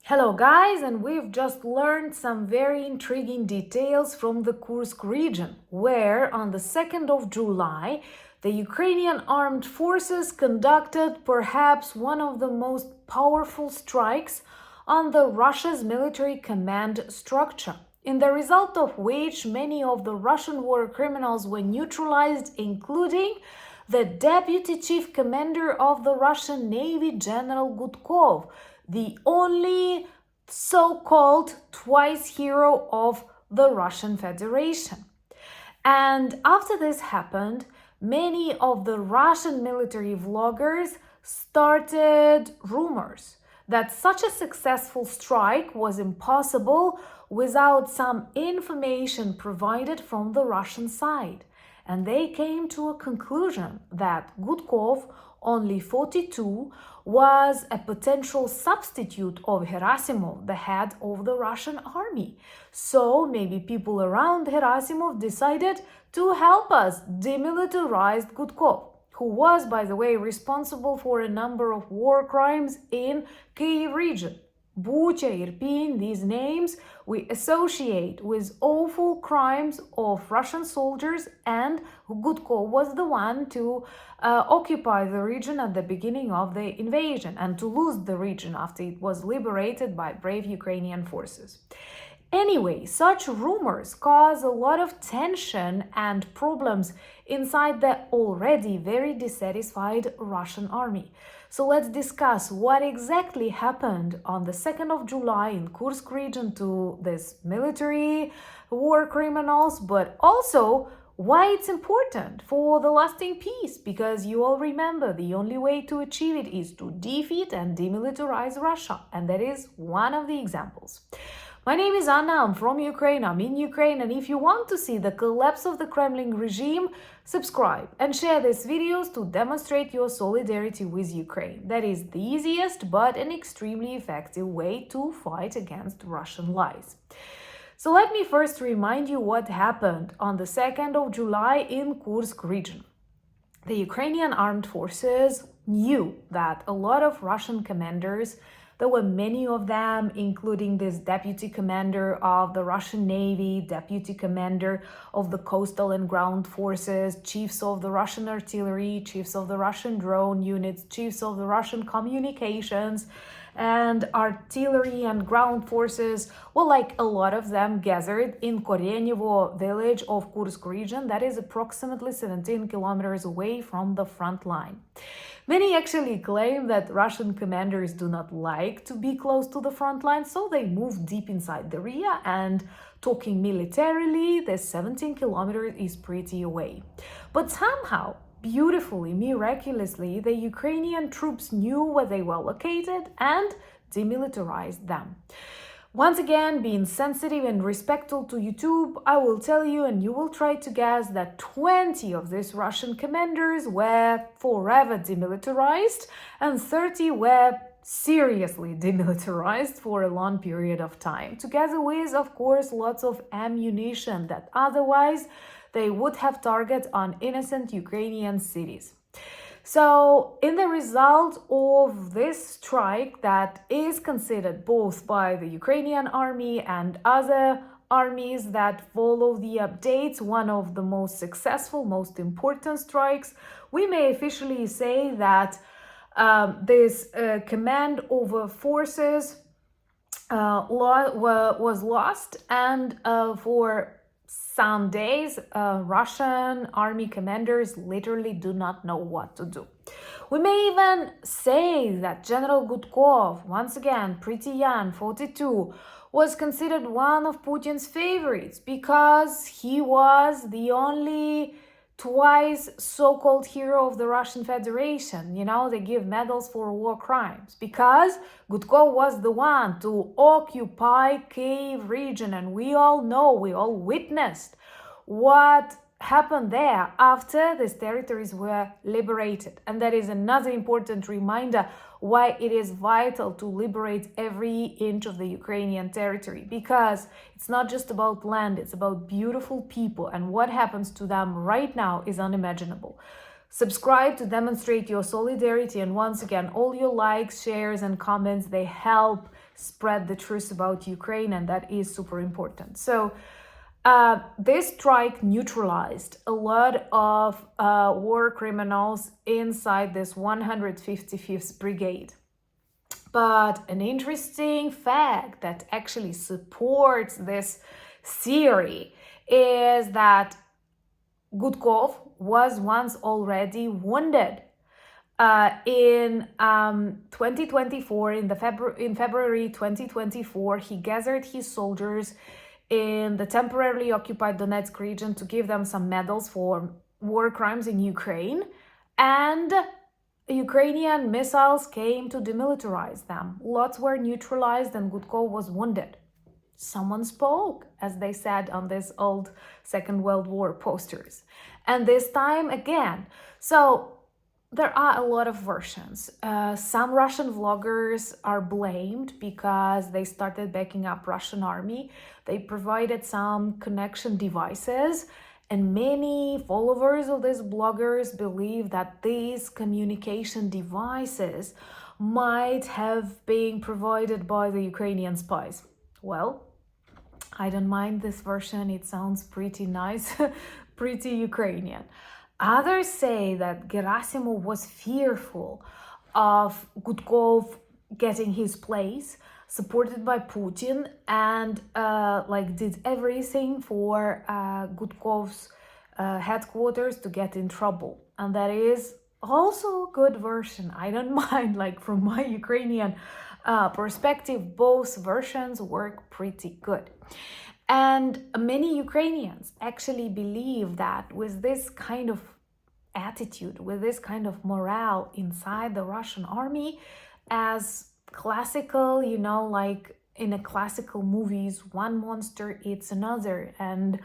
Hello guys, and we've just learned some very intriguing details from the Kursk region, where on the 2nd of July, the Ukrainian armed forces conducted perhaps one of the most powerful strikes on the Russia's military command structure, in the result of which many of the Russian war criminals were neutralized, including the deputy chief commander of the Russian Navy, General Gudkov, the only so-called twice hero of the Russian Federation. And after this happened, many of the Russian military vloggers started rumors that such a successful strike was impossible without some information provided from the Russian side. And they came to a conclusion that Gudkov, only 42, was a potential substitute of Gerasimov, the head of the Russian army. So maybe people around Gerasimov decided to help us demilitarize Gudkov, who was, by the way, responsible for a number of war crimes in Kyiv region. Bucha, Irpin, these names we associate with awful crimes of Russian soldiers, and Gudkov was the one to occupy the region at the beginning of the invasion and to lose the region after it was liberated by brave Ukrainian forces. Anyway, such rumors cause a lot of tension and problems inside the already very dissatisfied Russian army. So let's discuss what exactly happened on the 2nd of July in Kursk region to these military war criminals, but also why it's important for the lasting peace, because you all remember the only way to achieve it is to defeat and demilitarize Russia, and that is one of the examples. My name is Anna, I'm from Ukraine, I'm in Ukraine, and if you want to see the collapse of the Kremlin regime, subscribe and share these videos to demonstrate your solidarity with Ukraine. That is the easiest but an extremely effective way to fight against Russian lies. So let me first remind you what happened on the 2nd of July in Kursk region. The Ukrainian armed forces knew that a lot of Russian commanders, there were many of them, including this deputy commander of the Russian Navy, deputy commander of the coastal and ground forces, chiefs of the Russian artillery, chiefs of the Russian drone units, chiefs of the Russian communications, and artillery and ground forces. Well, like a lot of them gathered in Korenyevo village of Kursk region, that is approximately 17 kilometers away from the front line. Many actually claim that Russian commanders do not like to be close to the front line, so they move deep inside the area, and talking militarily, the 17 kilometers is pretty away. But somehow, beautifully, miraculously, the Ukrainian troops knew where they were located and demilitarized them. Once again, being sensitive and respectful to YouTube, I will tell you, and you will try to guess, that 20 of these Russian commanders were forever demilitarized and 30 were seriously demilitarized for a long period of time, together with, of course, lots of ammunition that otherwise they would have targeted on innocent Ukrainian cities. So, in the result of this strike that is considered both by the Ukrainian army and other armies that follow the updates one of the most successful, most important strikes, we may officially say that this command over forces was lost, and for some days, Russian army commanders literally do not know what to do. We may even say that General Gudkov, once again pretty young, 42, was considered one of Putin's favorites because he was the only twice so-called hero of the Russian Federation. You know, they give medals for war crimes because Gudkov was the one to occupy Kyiv region, and we all know, we all witnessed what happened there after these territories were liberated. And that is another important reminder why it is vital to liberate every inch of the Ukrainian territory, because it's not just about land, it's about beautiful people, and what happens to them right now is unimaginable. Subscribe to demonstrate your solidarity, and once again, all your likes, shares, and comments, they help spread the truth about Ukraine, and that is super important. So this strike neutralized a lot of war criminals inside this 155th Brigade. But an interesting fact that actually supports this theory is that Gudkov was once already wounded. In 2024, in February 2024, he gathered his soldiers in the temporarily occupied Donetsk region to give them some medals for war crimes in Ukraine, and Ukrainian missiles came to demilitarize them. Lots were neutralized and Gudkov was wounded. Someone spoke, as they said on these old Second World War posters. And this time again. So there are a lot of versions. Some Russian vloggers are blamed because they started backing up Russian army. They provided some connection devices, and many followers of these bloggers believe that these communication devices might have been provided by the Ukrainian spies. Well, I don't mind this version. It sounds pretty nice, pretty Ukrainian. Others say that Gerasimov was fearful of Gudkov getting his place, supported by Putin, and did everything for Gudkov's headquarters to get in trouble. And that is also a good version. I don't mind, from my Ukrainian perspective, both versions work pretty good. And many Ukrainians actually believe that with this kind of attitude, with this kind of morale inside the Russian army, as classical, like in a classical movies, one monster eats another. And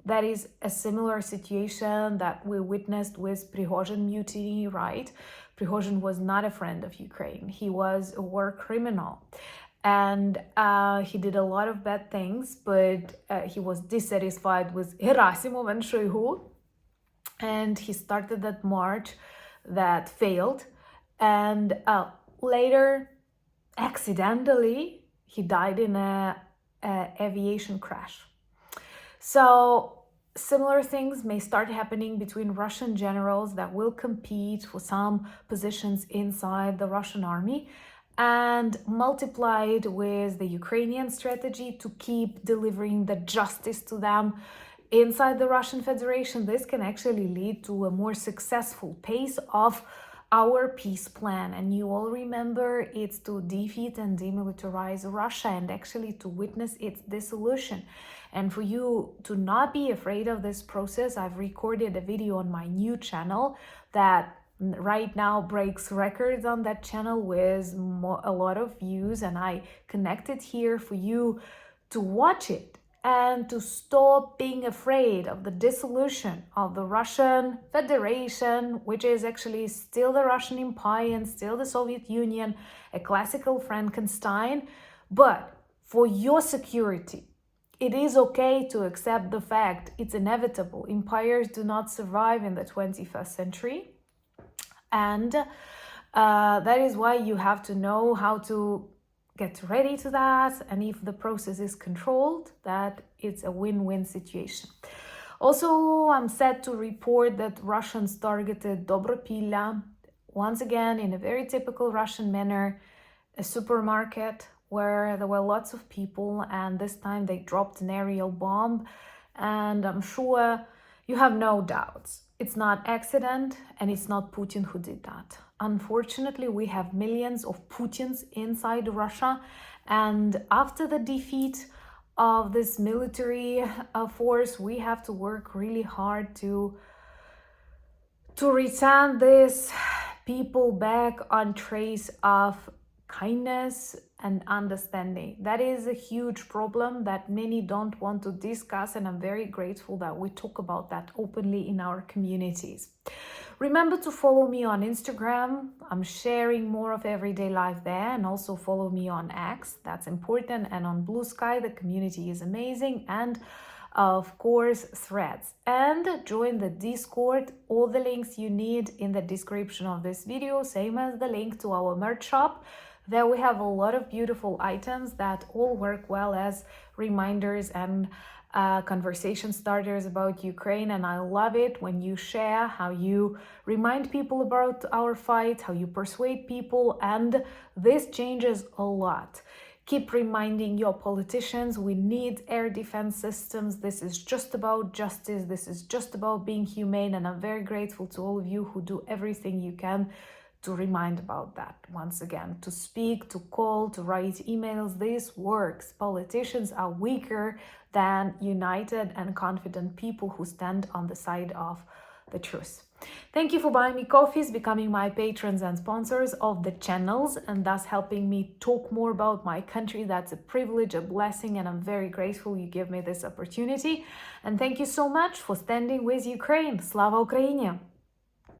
that is a similar situation that we witnessed with Prigozhin mutiny, right? Prigozhin was not a friend of Ukraine. He was a war criminal. And he did a lot of bad things, but he was dissatisfied with Gerasimov and Shoigu. And he started that march that failed. And later, accidentally, he died in an aviation crash. So similar things may start happening between Russian generals that will compete for some positions inside the Russian army, and multiplied with the Ukrainian strategy to keep delivering the justice to them inside the Russian Federation. This can actually lead to a more successful pace of our peace plan. And you all remember, it's to defeat and demilitarize Russia and actually to witness its dissolution. And for you to not be afraid of this process, I've recorded a video on my new channel that right now breaks records on that channel with a lot of views, and I connected here for you to watch it and to stop being afraid of the dissolution of the Russian Federation, which is actually still the Russian Empire and still the Soviet Union, a classical Frankenstein. But for your security, it is okay to accept the fact it's inevitable. Empires do not survive in the 21st century. And that is why you have to know how to get ready to that. And if the process is controlled, that it's a win-win situation. Also, I'm sad to report that Russians targeted Dobropilla, once again, in a very typical Russian manner, a supermarket where there were lots of people, and this time they dropped an aerial bomb. And I'm sure you have no doubts. It's not accident, and it's not Putin who did that. Unfortunately, we have millions of Putins inside Russia, and after the defeat of this military force, we have to work really hard to return these people back on trace of kindness and understanding. That is a huge problem that many don't want to discuss, and I'm very grateful that we talk about that openly in our communities. Remember to follow me on Instagram. I'm sharing more of everyday life there, and also follow me on X. That's important. And on Blue Sky, the community is amazing. And of course, threads. And join the Discord. All the links you need in the description of this video, same as the link to our merch shop. There we have a lot of beautiful items that all work well as reminders and conversation starters about Ukraine. And I love it when you share how you remind people about our fight, how you persuade people, and this changes a lot. Keep reminding your politicians we need air defense systems. This is just about justice. This is just about being humane. And I'm very grateful to all of you who do everything you can to remind about that. Once again, to speak, to call, to write emails, this works. Politicians are weaker than united and confident people who stand on the side of the truth. Thank you for buying me coffees, becoming my patrons and sponsors of the channels, and thus helping me talk more about my country. That's a privilege, a blessing, and I'm very grateful you give me this opportunity. And thank you so much for standing with Ukraine. Slava Ukraini!